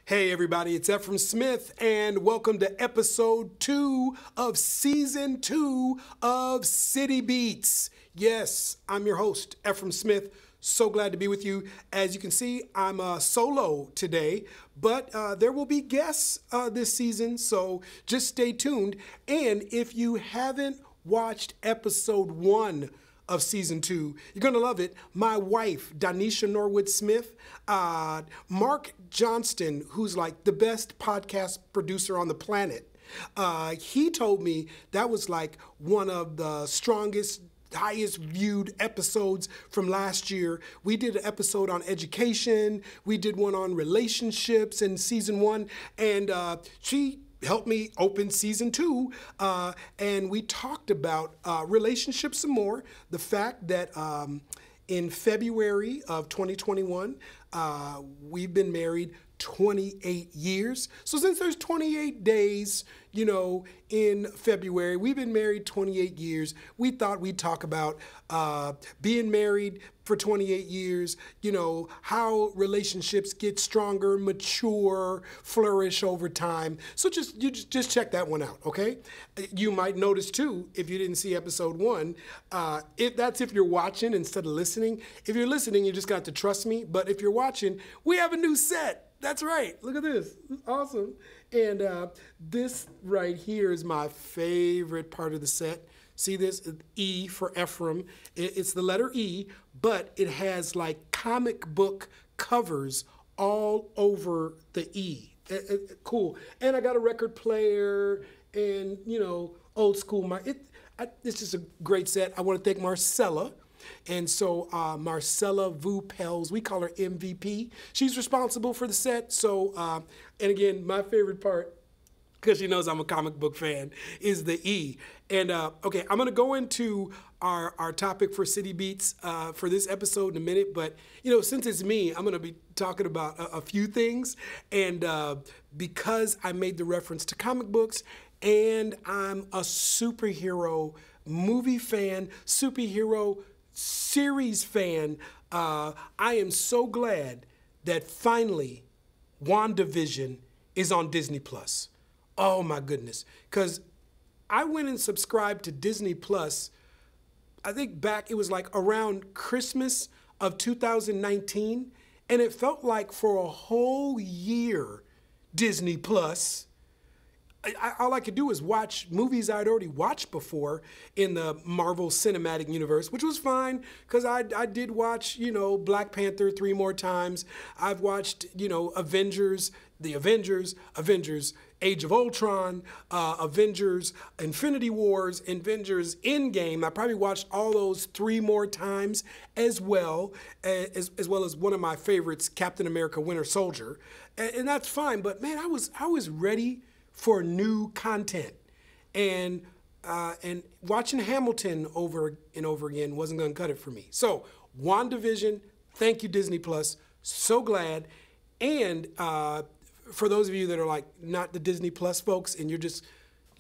Hey everybody, it's Efrem Smith and welcome to episode 2 of season 2 of City Beats. Yes, I'm your host, Efrem Smith. So glad to be with you. As you can see, I'm solo today, but there will be guests this season, so just stay tuned. And if you haven't watched episode 1 of season 2, you're gonna love it. My wife, Danisha Norwood Smith, Mark Johnston, who's like the best podcast producer on the planet, he told me that was like one of the strongest, highest viewed episodes from last year. We did an episode on education. We did one on relationships in season 1, and she helped me open season 2, and we talked about relationships some more. The fact that in February of 2021, we've been married 28 years. So since there's 28 days, you know, in February, we've been married 28 years. We thought we'd talk about being married for 28 years, you know, how relationships get stronger, mature, flourish over time. So just check that one out, okay? You might notice too, if you didn't see episode 1, if you're watching instead of listening. If you're listening, you just got to trust me. But if you're watching, we have a new set. That's right. Look at this. It's awesome. And this right here is my favorite part of the set. See this? E for Efrem. It's the letter E, but it has like comic book covers all over the E. Cool. And I got a record player and, you know, old school. It's just a great set. I want to thank Marcella. And so Marcella Vu Pels, we call her MVP. She's responsible for the set. So, and again, my favorite part, because she knows I'm a comic book fan, is the E. And okay, I'm gonna go into our topic for City Beats for this episode in a minute. But you know, since it's me, I'm gonna be talking about a few things. And because I made the reference to comic books, and I'm a superhero movie fan, superhero series fan, I am so glad that finally WandaVision is on Disney Plus. Oh my goodness. Because I went and subscribed to Disney Plus, I think back, it was like around Christmas of 2019, and it felt like for a whole year, Disney Plus, all I could do is watch movies I'd already watched before in the Marvel Cinematic Universe, which was fine because I did watch, you know, Black Panther 3 more times. I've watched, you know, Avengers, Age of Ultron, Avengers, Infinity Wars, Avengers Endgame. I probably watched all those 3 more times as well as one of my favorites, Captain America: Winter Soldier, and that's fine. But man, I was ready for new content, and watching Hamilton over and over again wasn't going to cut it for me. So WandaVision, thank you Disney Plus, so glad. And for those of you that are like not the Disney Plus folks, and you're just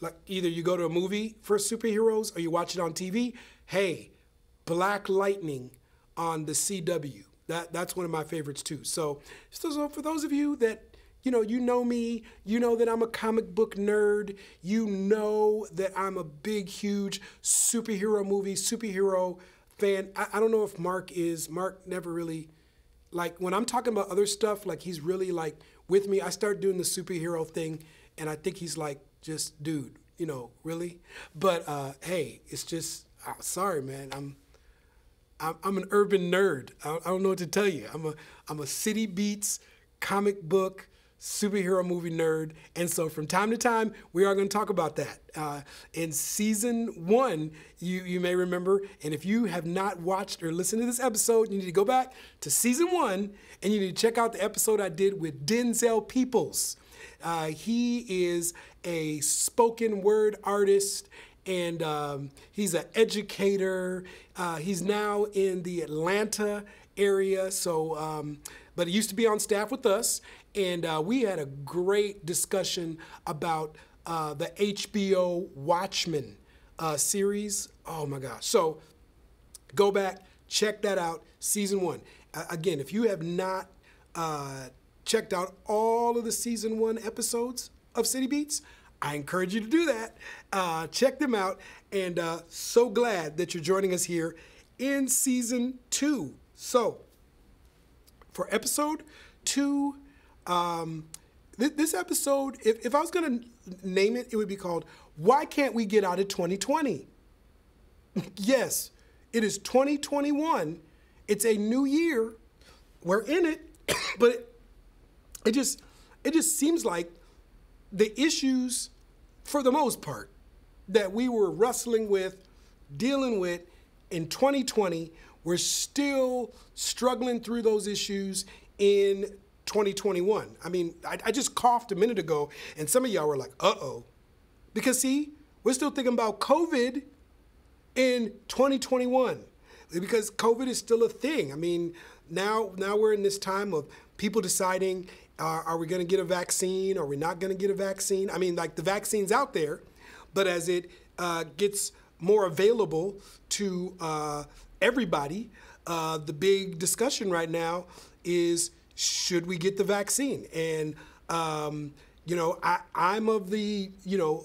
like either you go to a movie for superheroes or you watch it on TV, hey, Black Lightning on the CW, that's one of my favorites too. So for those of you that you know me, you know that I'm a comic book nerd, you know that I'm a big, huge superhero fan. I don't know if Mark never really, like when I'm talking about other stuff, like he's really like with me. I start doing the superhero thing and I think he's like, just dude, you know, really? But hey, it's just, sorry man, I'm an urban nerd. I don't know what to tell you. I'm a City Beats comic book superhero movie nerd, and so from time to time we are going to talk about that. In season 1, you may remember, and if you have not watched or listened to this episode, you need to go back to season 1 and you need to check out the episode I did with Denzel Peoples. He is a spoken word artist, and he's an educator. He's now in the Atlanta area, so but he used to be on staff with us, and we had a great discussion about the HBO Watchmen series. Oh my gosh. So go back, check that out, season 1. Again, if you have not checked out all of the season 1 episodes of City Beats, I encourage you to do that. Check them out, and so glad that you're joining us here in season 2. So, for episode 2, this episode, if I was going to name it, it would be called "Why Can't We Get Out of 2020?" Yes, it is 2021. It's a new year. We're in it, but it just seems like the issues, for the most part, that we were wrestling with, dealing with in 2020, we're still struggling through those issues in 2021. I mean, I just coughed a minute ago, and some of y'all were like, uh-oh. Because see, we're still thinking about COVID in 2021, because COVID is still a thing. I mean, now we're in this time of people deciding, are we going to get a vaccine? Are we not going to get a vaccine? I mean, like, the vaccine's out there, but as it gets more available to everybody, the big discussion right now is, should we get the vaccine? And, you know, I'm of the,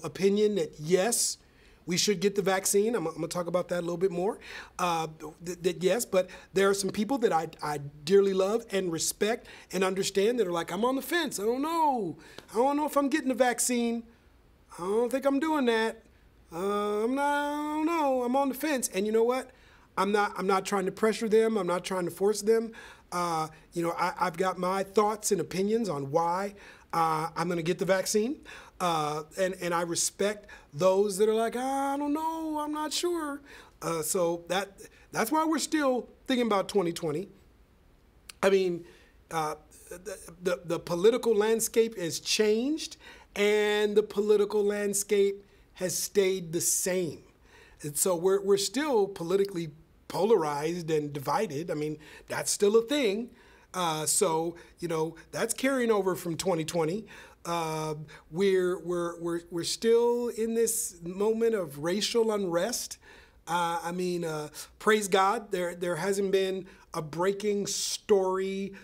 opinion that yes, we should get the vaccine. I'm going to talk about that a little bit more. That yes, but there are some people that I dearly love and respect and understand that are like, I'm on the fence. I don't know. I don't know if I'm getting the vaccine. I don't think I'm doing that. I don't know. I'm on the fence. And you know what? I'm not trying to pressure them. I'm not trying to force them. I've got my thoughts and opinions on why I'm going to get the vaccine. And I respect those that are like, I don't know, I'm not sure. So that's why we're still thinking about 2020. I mean, the political landscape has changed, and the political landscape has stayed the same. And so we're still politically polarized and divided. I mean, that's still a thing. So that's carrying over from 2020. We're still in this moment of racial unrest. Praise God, there hasn't been a breaking story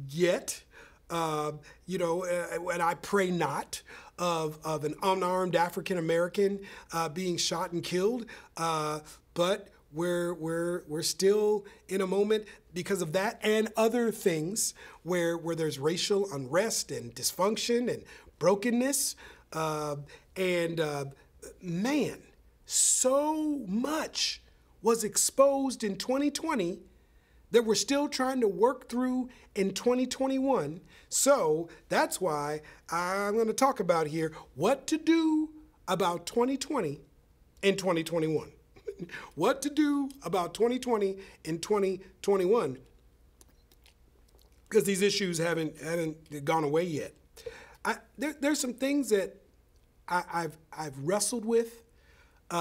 yet. And I pray not, of an unarmed African American being shot and killed. But we're still in a moment because of that and other things where there's racial unrest and dysfunction and brokenness. Man, so much was exposed in 2020 that we're still trying to work through in 2021. So that's why I'm going to talk about here what to do about 2020 in 2021. What to do about 2020 in 2021, because these issues haven't gone away yet. There's some things that I've wrestled with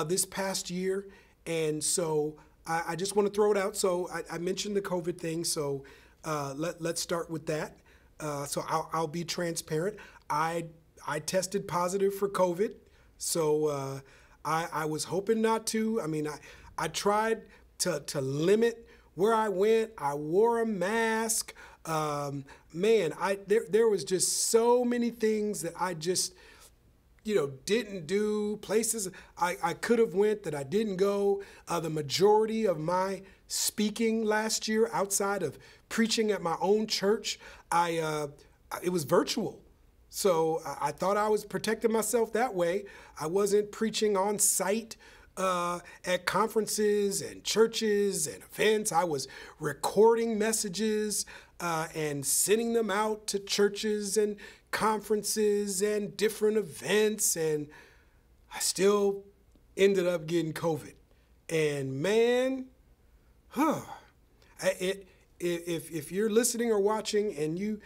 this past year, and so I just want to throw it out. So I mentioned the COVID thing, so let's start with that. So I'll be transparent. I tested positive for COVID, so I was hoping not to. I mean, I tried to limit where I went. I wore a mask. There was just so many things that I just, didn't do. Places I could have went that I didn't go. The majority of my speaking last year, outside of preaching at my own church, it was virtual. So I thought I was protecting myself that way. I wasn't preaching on site at conferences and churches and events. I was recording messages and sending them out to churches and conferences and different events. And I ended up getting COVID. And man, if you're listening or watching and you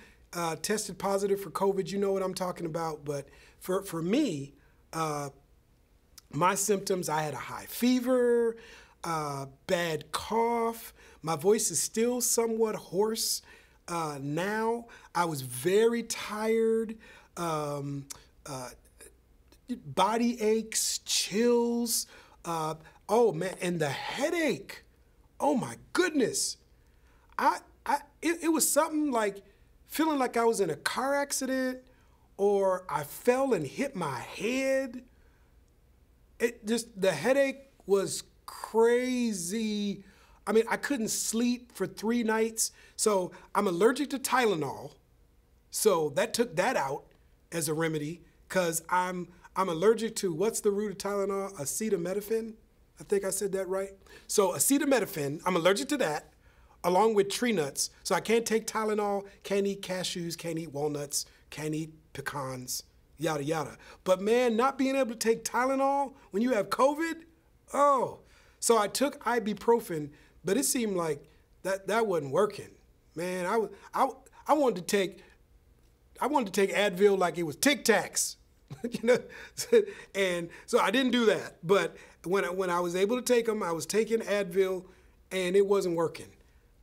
tested positive for COVID, you know what I'm talking about. But for me, my symptoms, I had a high fever, bad cough. My voice is still somewhat hoarse now. I was very tired, body aches, chills. Oh man, and the headache. Oh my goodness. It was something like feeling like I was in a car accident or I fell and hit my head. The headache was crazy. I mean, I couldn't sleep for 3 nights. So I'm allergic to Tylenol. So that took that out as a remedy because I'm allergic to, what's the root of Tylenol? Acetaminophen. I think I said that right. So acetaminophen, I'm allergic to that, along with tree nuts. So I can't take Tylenol, can't eat cashews, can't eat walnuts, can't eat pecans, yada, yada. But man, not being able to take Tylenol when you have COVID, oh. So I took ibuprofen, but it seemed like that wasn't working. Man, I wanted to take Advil like it was Tic Tacs, you know, and so I didn't do that. But when I was able to take them, I was taking Advil, and it wasn't working.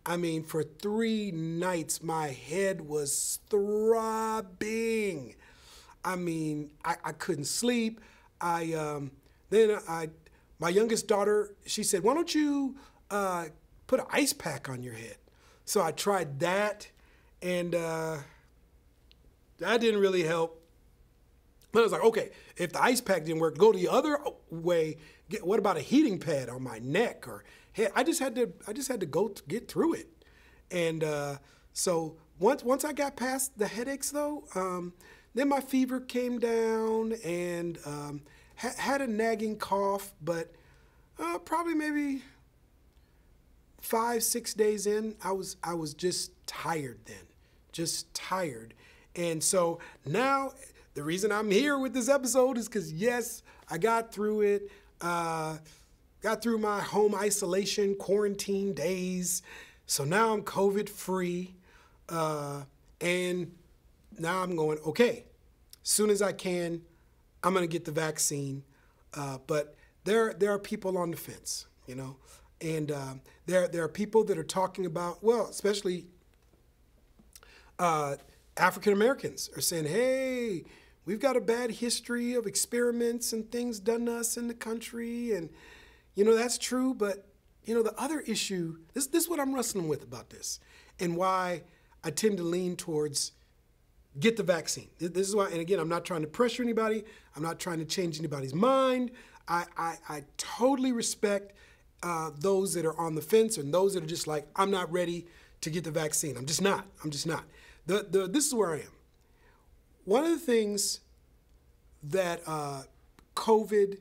I mean, for 3 nights, my head was throbbing. I mean, I couldn't sleep. My youngest daughter, she said, "Why don't you put an ice pack on your head?" So I tried that, and that didn't really help. But I was like, okay, if the ice pack didn't work, go the other way. What about a heating pad on my neck or head? I just had to get through it. And so once I got past the headaches, though, then my fever came down and had a nagging cough, but probably maybe 5-6 days in, I was just tired then, just tired. And so now the reason I'm here with this episode is because, yes, I got through it, got through my home isolation, quarantine days. So now I'm COVID free. And now I'm going, okay, as soon as I can, I'm going to get the vaccine. But there are people on the fence, you know, and there are people that are talking about, well, especially African Americans are saying, hey, we've got a bad history of experiments and things done to us in the country. And, you know, that's true. But, you know, the other issue, this is what I'm wrestling with about this and why I tend to lean towards get the vaccine. This is why, and again, I'm not trying to pressure anybody. I'm not trying to change anybody's mind. I totally respect those that are on the fence and those that are just like, I'm not ready to get the vaccine. I'm just not. This is where I am. One of the things that COVID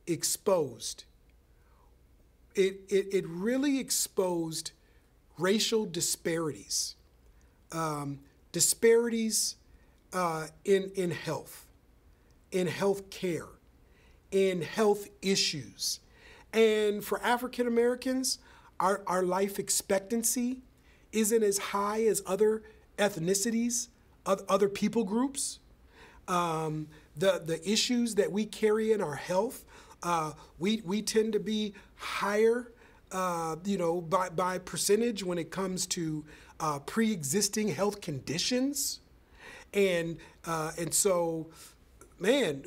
exposed, it really exposed racial disparities, disparities in health, in health care, in health issues. And for African Americans, our life expectancy isn't as high as other ethnicities, other people groups. The issues that we carry in our health, we tend to be higher, by percentage when it comes to pre-existing health conditions, and so, man,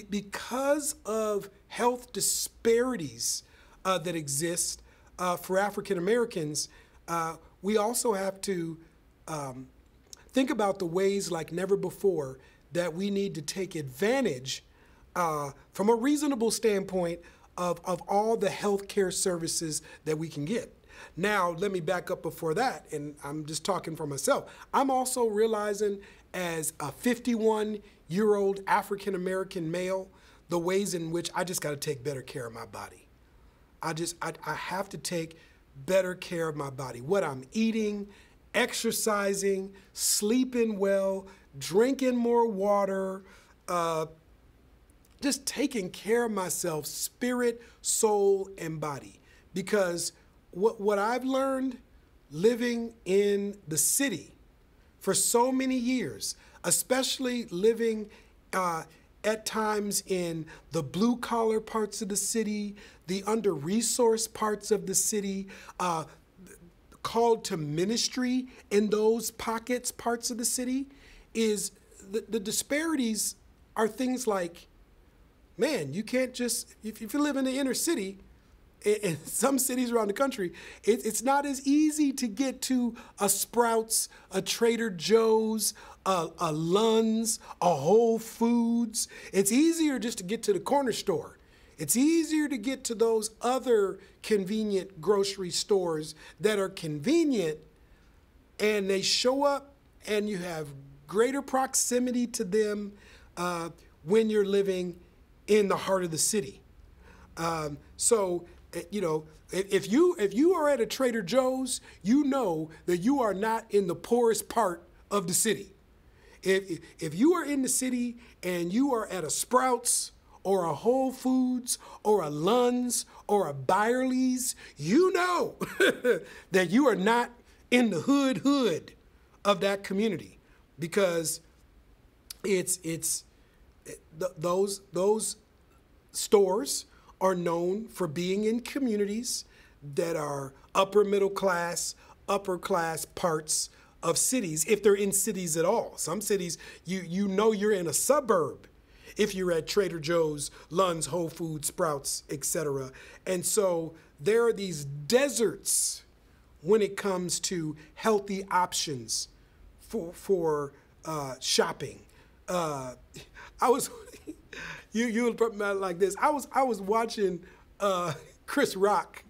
because of health disparities that exist for African Americans, we also have to think about the ways like never before that we need to take advantage from a reasonable standpoint of all the healthcare services that we can get. Now, let me back up before that, and I'm just talking for myself. I'm also realizing as a 51-year-old African-American male, the ways in which I just got to take better care of my body. I have to take better care of my body. What I'm eating, exercising, sleeping well, drinking more water, just taking care of myself, spirit, soul, and body. Because what I've learned living in the city for so many years, especially living at times in the blue-collar parts of the city, the under-resourced parts of the city, called to ministry in those parts of the city, is the disparities are things like, man, you can't just, if you live in the inner city in some cities around the country, it's not as easy to get to a Sprouts, a Trader Joe's, a Lund's, a Whole Foods. It's easier just to get to the corner store. It's easier to get to those other convenient grocery stores that are convenient, and they show up and you have greater proximity to them when you're living in the heart of the city. So, you know, if you are at a Trader Joe's, you know that you are not in the poorest part of the city. If you are in the city and you are at a Sprouts or a Whole Foods or a Lund's or a Byerly's, you know that you are not in the hood of that community, because those stores are known for being in communities that are upper middle class, upper class parts of cities, if they're in cities at all. Some cities, you know you're in a suburb if you're at Trader Joe's, Lund's, Whole Foods, Sprouts, etc. And so there are these deserts when it comes to healthy options for shopping. I was you would put me like this. I was watching Chris Rock.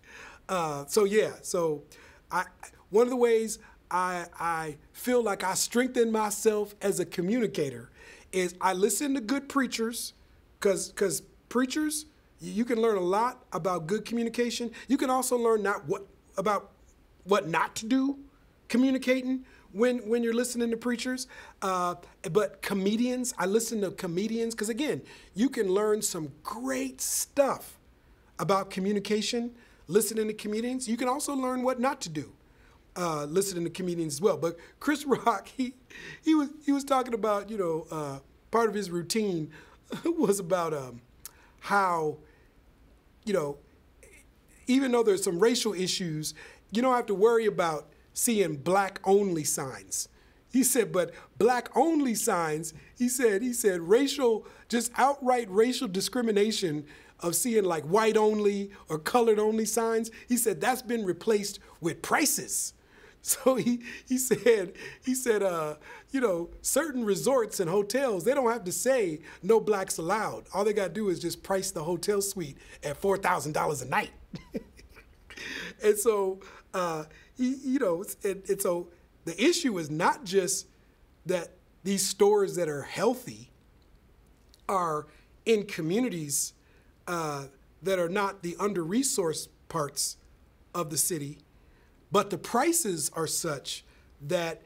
So one of the ways I feel like I strengthen myself as a communicator is I listen to good preachers, because preachers, you can learn a lot about good communication. You can also learn about what not to do communicating when you're listening to preachers. But comedians, I listen to comedians, because again, you can learn some great stuff about communication listening to comedians. You can also learn what not to do listening to comedians as well. But Chris Rock, he was talking about, you know, part of his routine was about how, you know, even though there's some racial issues, you don't have to worry about seeing black-only signs. He said, but black-only signs, he said racial, just outright racial discrimination of seeing like white-only or colored-only signs, he said that's been replaced with prices. So he said, you know, certain resorts and hotels, they don't have to say no blacks allowed. All they got to do is just price the hotel suite at $4,000 a night. And so, you know, and so the issue is not just that these stores that are healthy are in communities that are not the under-resourced parts of the city, but the prices are such that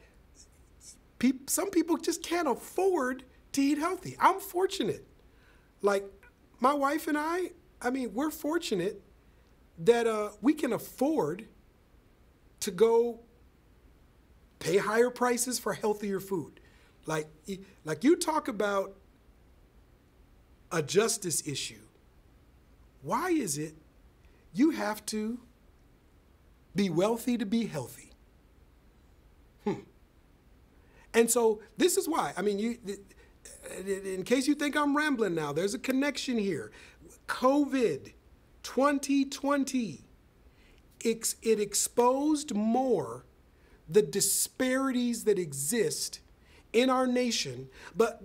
some people just can't afford to eat healthy. I'm fortunate. Like my wife and I mean, we're fortunate that we can afford to go pay higher prices for healthier food. Like you talk about a justice issue. Why is it you have to be wealthy to be healthy? And so this is why. I mean, in case you think I'm rambling now, there's a connection here. COVID 2020, it exposed more the disparities that exist in our nation, but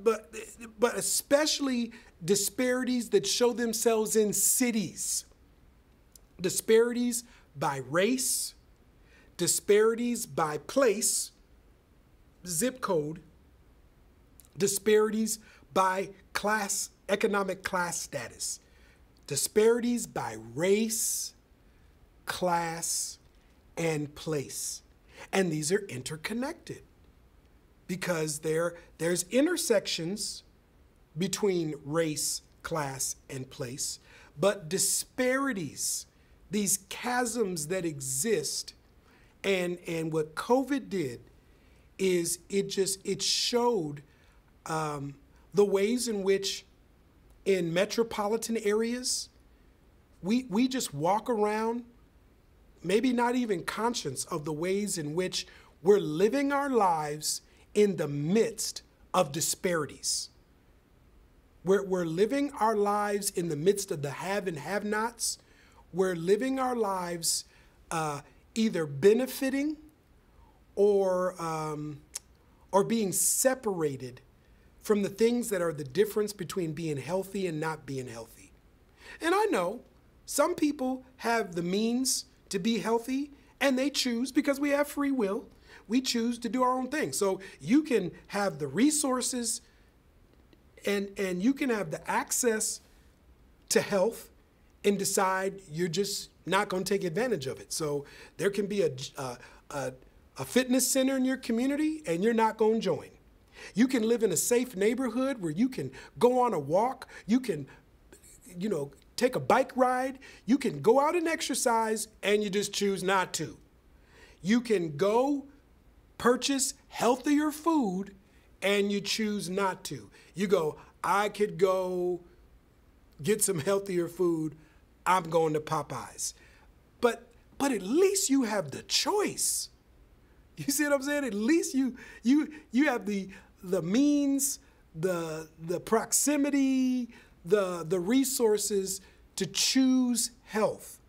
especially disparities that show themselves in cities. Disparities by race, disparities by place, zip code, disparities by class, economic class status, disparities by race, class, and place. And these are interconnected because there's intersections between race, class, and place, but disparities, these chasms that exist, and what COVID did is it showed the ways in which in metropolitan areas, we just walk around, maybe not even conscious of the ways in which we're living our lives in the midst of disparities. We're living our lives in the midst of the have and have-nots, we're living our lives either benefiting or being separated from the things that are the difference between being healthy and not being healthy. And I know some people have the means to be healthy and they choose, because we have free will, we choose to do our own thing. So you can have the resources and you can have the access to health and decide you're just not going to take advantage of it. So there can be a fitness center in your community and you're not going to join. You can live in a safe neighborhood where you can go on a walk, you can, take a bike ride, you can go out and exercise, and you just choose not to. You can go purchase healthier food and you choose not to. You go, I could go get some healthier food, I'm going to Popeyes. But at least you have the choice. You see what I'm saying? At least you have the means, the proximity, the resources to choose health.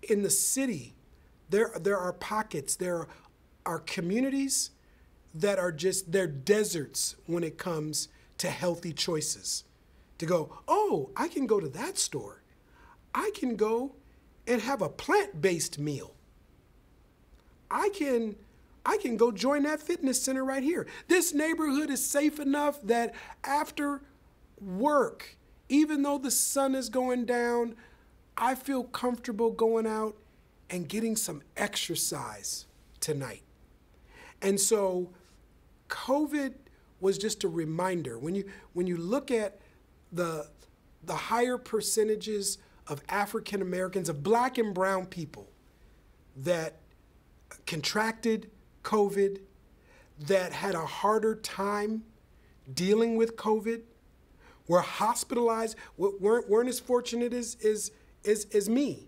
In the city, there are pockets, there are communities that are they're deserts when it comes to healthy choices. To go, oh, I can go to that store. I can go and have a plant-based meal. I can go join that fitness center right here. This neighborhood is safe enough that after work, even though the sun is going down, I feel comfortable going out and getting some exercise tonight. And so COVID was just a reminder. When you look at the higher percentages of African Americans, of Black and brown people that contracted COVID, that had a harder time dealing with COVID, were hospitalized, weren't as fortunate as me.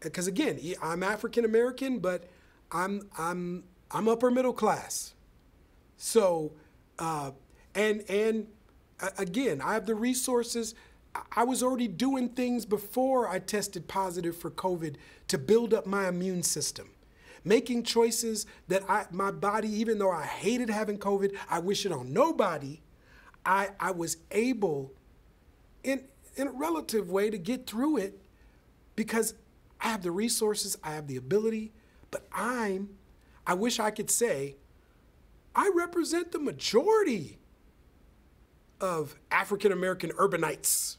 Because again, I'm African American, but I'm upper middle class. So and again, I have the resources. I was already doing things before I tested positive for COVID to build up my immune system, making choices that my body, even though I hated having COVID, I wish it on nobody, I was able, in a relative way, to get through it because I have the resources, I have the ability, but I wish I could say, I represent the majority of African American urbanites,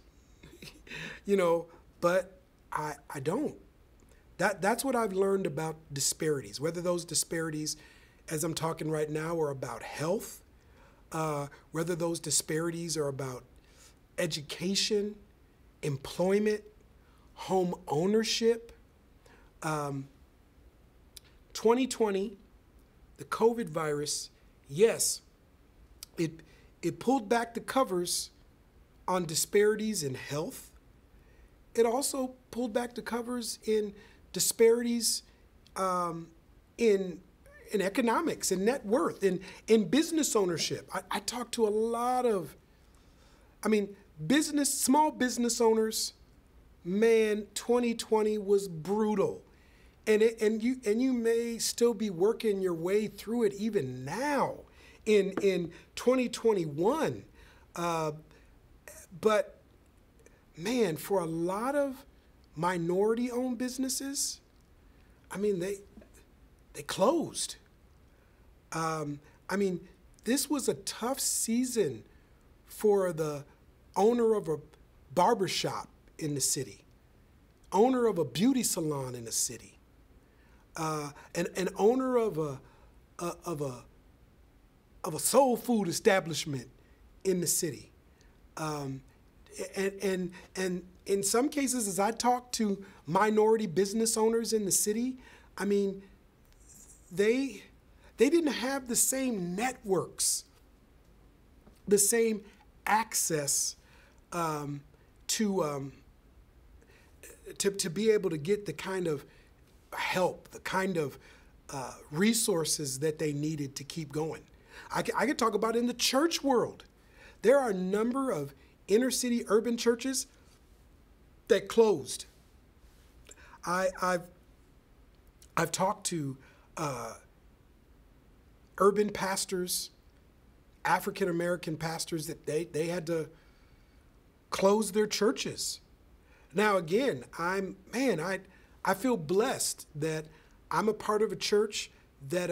but I don't. That's what I've learned about disparities, whether those disparities, as I'm talking right now, are about health, whether those disparities are about education, employment, home ownership. 2020, the COVID virus, yes, it pulled back the covers on disparities in health. It also pulled back the covers in disparities in economics, in net worth, in business ownership. I talked to a lot of, small business owners. Man, 2020 was brutal. And you may still be working your way through it even now in 2021. But man, for a lot of minority-owned businesses, they closed. This was a tough season for the owner of a barbershop in the city, owner of a beauty salon in the city, an owner of a soul food establishment in the city. And in some cases, as I talk to minority business owners in the city, they didn't have the same networks, the same access to be able to get the kind of help, the kind of resources that they needed to keep going. I could talk about in the church world. There are a number of inner city urban churches that closed. I've talked to urban pastors, African American pastors, that they had to close their churches. Now again, I feel blessed that I'm a part of a church that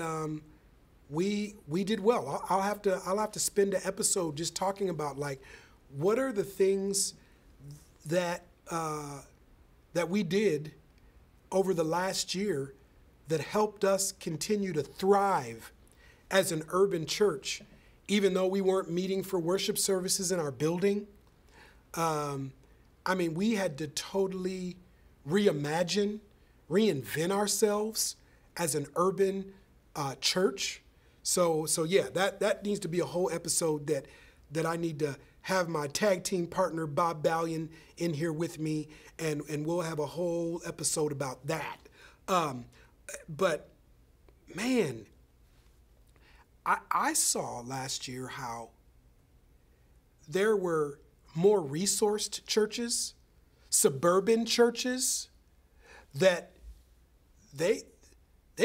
we did well. I'll have to spend an episode just talking about, like, what are the things that that we did over the last year that helped us continue to thrive as an urban church, even though we weren't meeting for worship services in our building. I mean, we had to totally reinvent ourselves as an urban church. So yeah, that needs to be a whole episode that I need to have my tag team partner, Bob Ballion, in here with me, and we'll have a whole episode about that. But man, I saw last year how there were more resourced churches, suburban churches, that they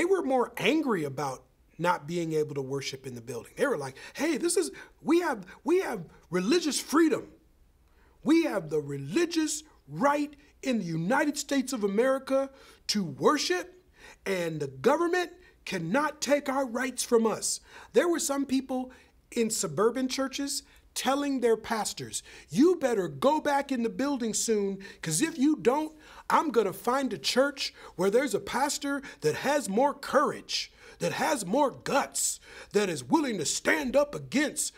were more angry about not being able to worship in the building. They were like, hey, we have religious freedom. We have the religious right in the United States of America to worship, and the government cannot take our rights from us. There were some people in suburban churches telling their pastors, you better go back in the building soon, because if you don't, I'm going to find a church where there's a pastor that has more courage, that has more guts, that is willing to stand up against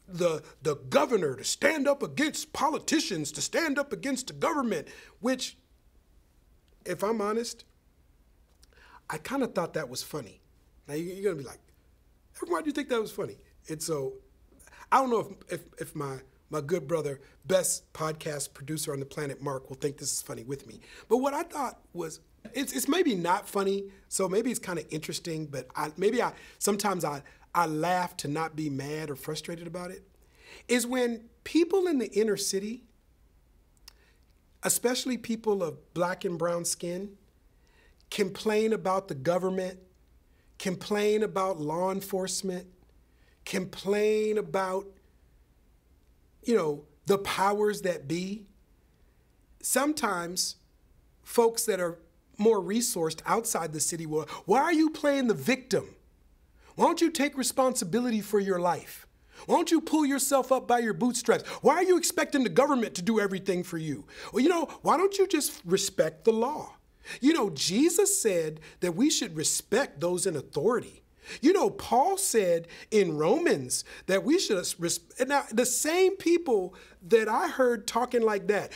the governor, to stand up against politicians, to stand up against the government, which, if I'm honest, I kind of thought that was funny. Now you're going to be like, why do you think that was funny? And so I don't know if my good brother, best podcast producer on the planet, Mark, will think this is funny with me. But what I thought was, it's maybe not funny, so maybe it's kind of interesting, but sometimes I laugh to not be mad or frustrated about it, is when people in the inner city, especially people of black and brown skin, complain about the government, complain about law enforcement, complain about, the powers that be. Sometimes folks that are more resourced outside the city will, why are you playing the victim? Why don't you take responsibility for your life? Why don't you pull yourself up by your bootstraps? Why are you expecting the government to do everything for you? Well, why don't you just respect the law? Jesus said that we should respect those in authority. Paul said in Romans that we should respect. Now, the same people that I heard talking like that,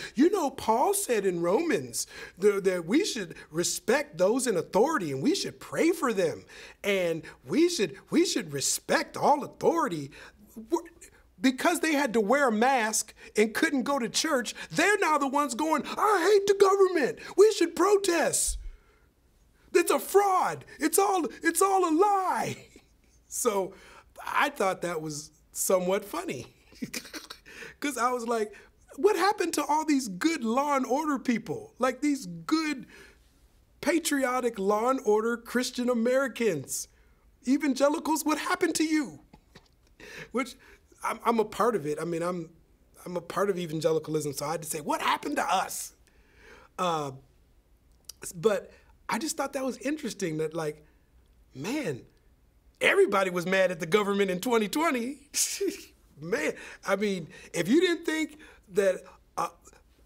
Paul said in Romans that we should respect those in authority and we should pray for them. And we should respect all authority. Because they had to wear a mask and couldn't go to church, they're now the ones going, I hate the government. We should protest. It's a fraud. It's all a lie. So I thought that was somewhat funny. Because I was like, what happened to all these good law and order people? Like these good, patriotic law and order Christian Americans, evangelicals, what happened to you? Which I'm a part of it. I mean, I'm a part of evangelicalism, so I had to say, what happened to us? But I just thought that was interesting that, like, man, everybody was mad at the government in 2020. Man, I mean, if you didn't think that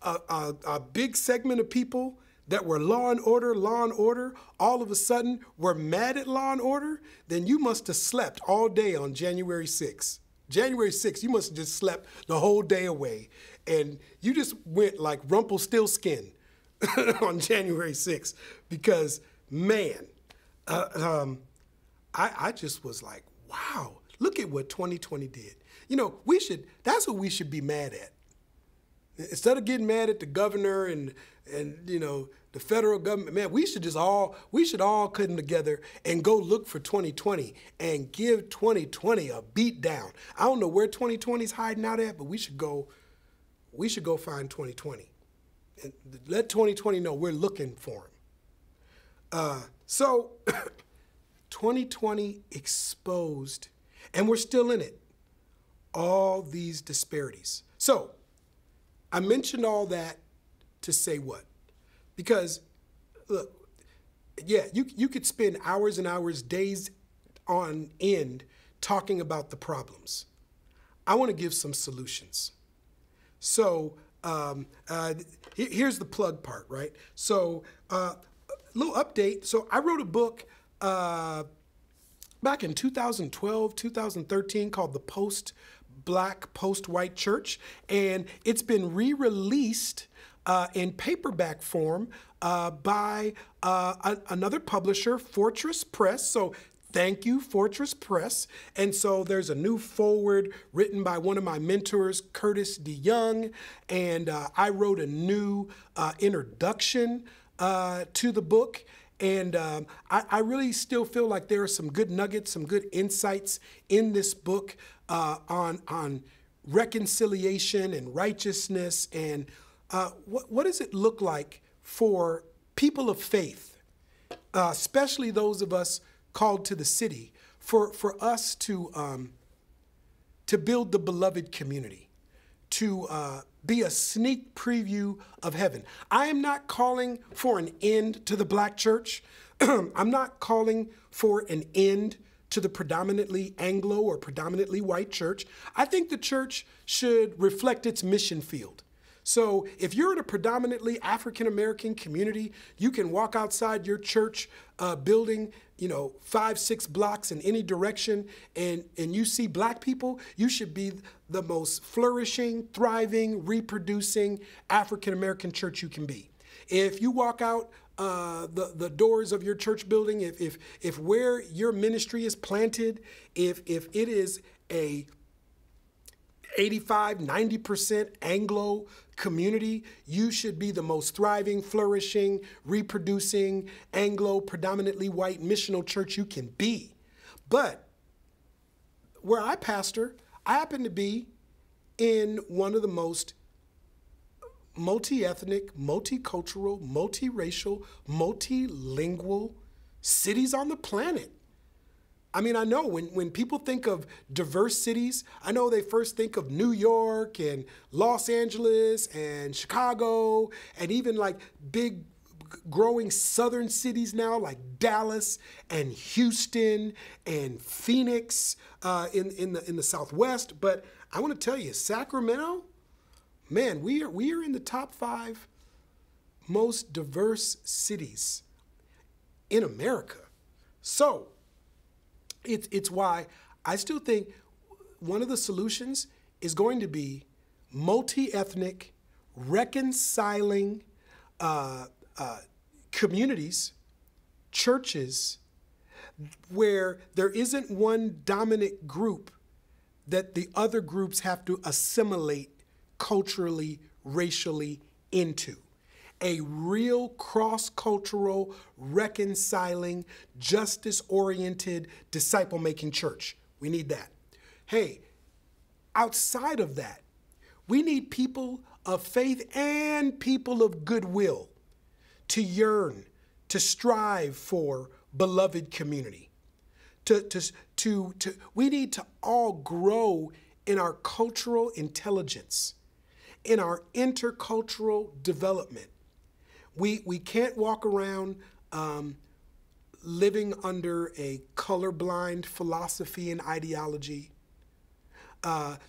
a big segment of people that were law and order, all of a sudden were mad at law and order, then you must have slept all day on January 6th. January 6th, you must have just slept the whole day away. And you just went like Rumpelstiltskin on January 6th because, man, I just was like, wow, look at what 2020 did. That's what we should be mad at. Instead of getting mad at the governor and the federal government, man, we should all come together and go look for 2020 and give 2020 a beat down. I don't know where 2020 is hiding out at, but we should go find 2020. Let 2020 know we're looking for him. So 2020 exposed, and we're still in it, all these disparities. So I mentioned all that to say what? Because, look, yeah, you could spend hours and hours, days on end talking about the problems. I want to give some solutions. So here's the plug part, right? So a little update. So I wrote a book back in 2012, 2013 called The Post-Black, Post-White Church, and it's been re-released in paperback form by another publisher, Fortress Press. So thank you, Fortress Press. And so there's a new foreword written by one of my mentors, Curtis DeYoung, and I wrote a new introduction to the book. And I really still feel like there are some good nuggets, some good insights in this book on reconciliation and righteousness and what does it look like for people of faith, especially those of us called to the city, for us to build the beloved community, to be a sneak preview of heaven. I am not calling for an end to the black church. I'm not calling for an end to the predominantly Anglo or predominantly white church. I think the church should reflect its mission field. So if you're in a predominantly African-American community, you can walk outside your church building, 5-6 blocks in any direction, and you see black people, you should be the most flourishing, thriving, reproducing African-American church you can be. If you walk out the doors of your church building, if where your ministry is planted, if it is a 85, 90% Anglo community, you should be the most thriving, flourishing, reproducing, Anglo, predominantly white missional church you can be. But where I pastor, I happen to be in one of the most multi-ethnic, multicultural, multiracial, multilingual cities on the planet. I mean, I know when people think of diverse cities, I know they first think of New York and Los Angeles and Chicago and even like big growing southern cities now like Dallas and Houston and Phoenix in the Southwest. But I want to tell you, Sacramento, man, we are in the top 5 most diverse cities in America. So it's why I still think one of the solutions is going to be multi-ethnic, reconciling communities, churches, where there isn't one dominant group that the other groups have to assimilate culturally, racially into. A real cross-cultural, reconciling, justice-oriented, disciple-making church. We need that. Hey, outside of that, we need people of faith and people of goodwill to yearn, to strive for beloved community. We need to all grow in our cultural intelligence, in our intercultural development. We can't walk around living under a colorblind philosophy and ideology.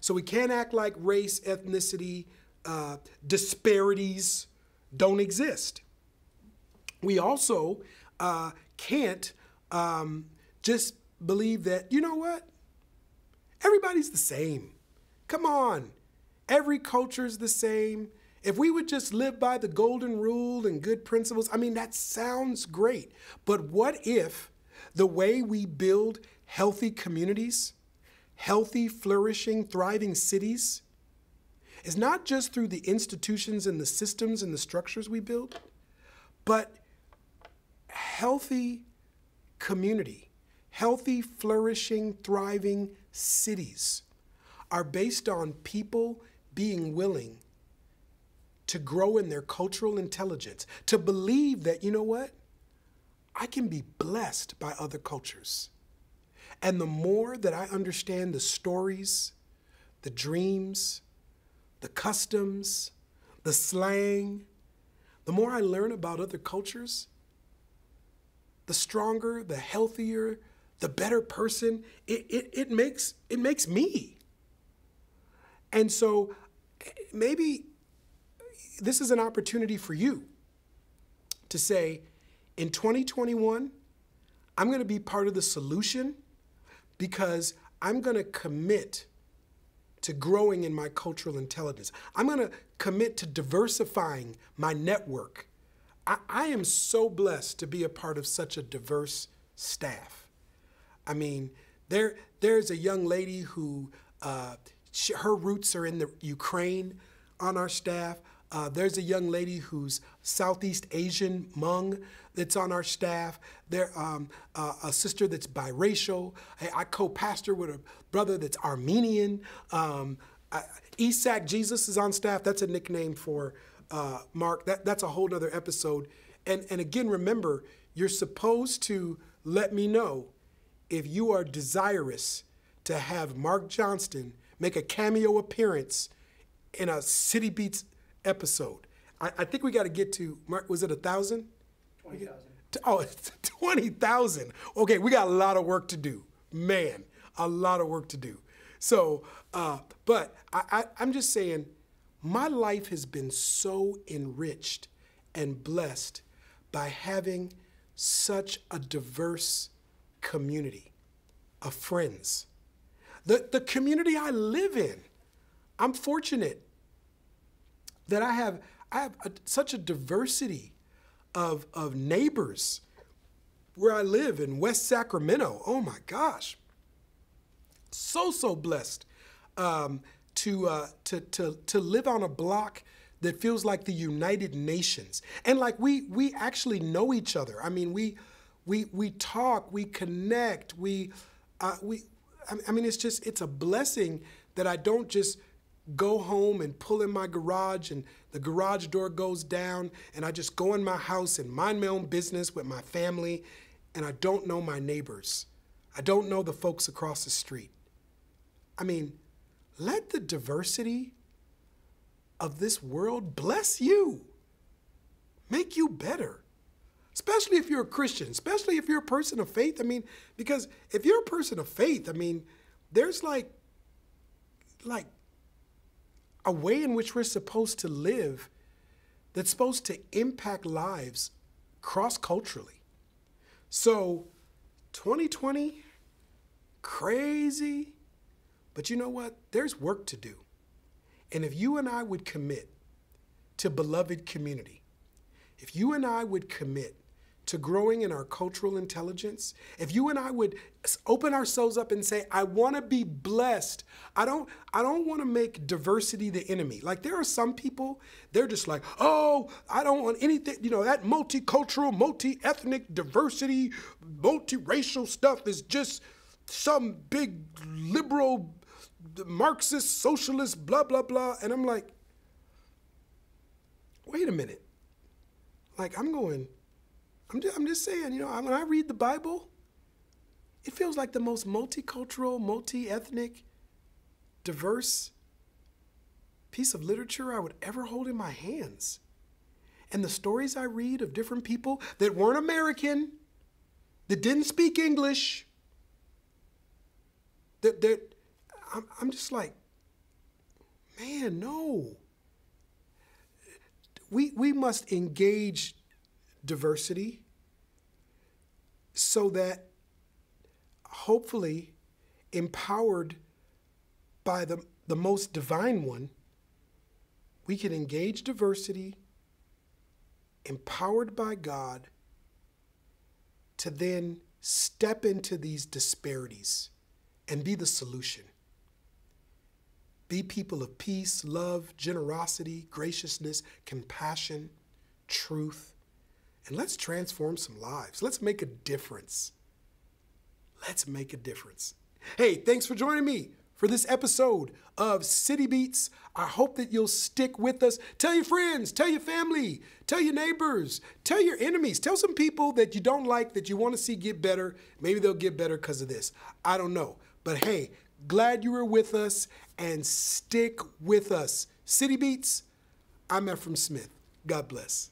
So we can't act like race, ethnicity, disparities don't exist. We also can't just believe that, you know what? Everybody's the same. Come on. Every culture is the same. If we would just live by the golden rule and good principles, I mean, that sounds great. But what if the way we build healthy communities, healthy, flourishing, thriving cities is not just through the institutions and the systems and the structures we build, but healthy community, healthy, flourishing, thriving cities are based on people being willing to grow in their cultural intelligence, to believe that, you know what? I can be blessed by other cultures. And the more that I understand the stories, the dreams, the customs, the slang, the more I learn about other cultures, the stronger, the healthier, the better person it makes me. And so maybe this is an opportunity for you to say, in 2021, I'm going to be part of the solution because I'm going to commit to growing in my cultural intelligence. I'm going to commit to diversifying my network. I am so blessed to be a part of such a diverse staff. I mean, there's a young lady who, her roots are in the Ukraine on our staff. There's a young lady who's Southeast Asian Hmong that's on our staff. There, a sister that's biracial. I co-pastor with a brother that's Armenian. Isak Jesus is on staff. That's a nickname for Mark. That's a whole nother episode. And again, remember, you're supposed to let me know if you are desirous to have Mark Johnston make a cameo appearance in a City Beats episode. I think we got to get to, Mark, was it 1,000? 20,000. Oh, it's 20,000. Okay, we got a lot of work to do. Man, a lot of work to do. So, but I'm just saying, my life has been so enriched and blessed by having such a diverse community of friends. The community I live in, I'm fortunate that I have such a diversity of neighbors where I live in West Sacramento. Oh my gosh, so blessed to live on a block that feels like the United Nations, and like we actually know each other. I mean, we talk, we connect, I mean, it's a blessing that I don't just go home and pull in my garage and the garage door goes down and I just go in my house and mind my own business with my family and I don't know my neighbors. I don't know the folks across the street. I mean, let the diversity of this world bless you, make you better, especially if you're a Christian, especially if you're a person of faith. I mean, because if you're a person of faith, I mean, there's like a way in which we're supposed to live that's supposed to impact lives cross-culturally. So 2020, crazy, but you know what? There's work to do. And if you and I would commit to beloved community, if you and I would commit to growing in our cultural intelligence, if you and I would open ourselves up and say, I want to be blessed. I don't want to make diversity the enemy. Like there are some people, they're just like, oh, I don't want anything, you know, that multicultural, multi-ethnic diversity, multiracial stuff is just some big liberal, Marxist, socialist, blah, blah, blah. And I'm like, wait a minute. Like I'm just saying, you know, when I read the Bible, it feels like the most multicultural, multi-ethnic, diverse piece of literature I would ever hold in my hands. And the stories I read of different people that weren't American, that didn't speak English, I'm just like, man, no. We must engage diversity so that hopefully empowered by the most divine one, we can engage diversity, empowered by God, to then step into these disparities and be the solution. Be people of peace, love, generosity, graciousness, compassion, truth. And let's transform some lives. Let's make a difference. Let's make a difference. Hey, thanks for joining me for for this episode of City Beats. I hope that you'll stick with us. Tell your friends, tell your family, tell your neighbors, tell your enemies, tell some people that you don't like, that you want to see get better. Maybe they'll get better because of this. I don't know. But hey, glad you were with us and stick with us. City Beats, I'm Efrem Smith. God bless.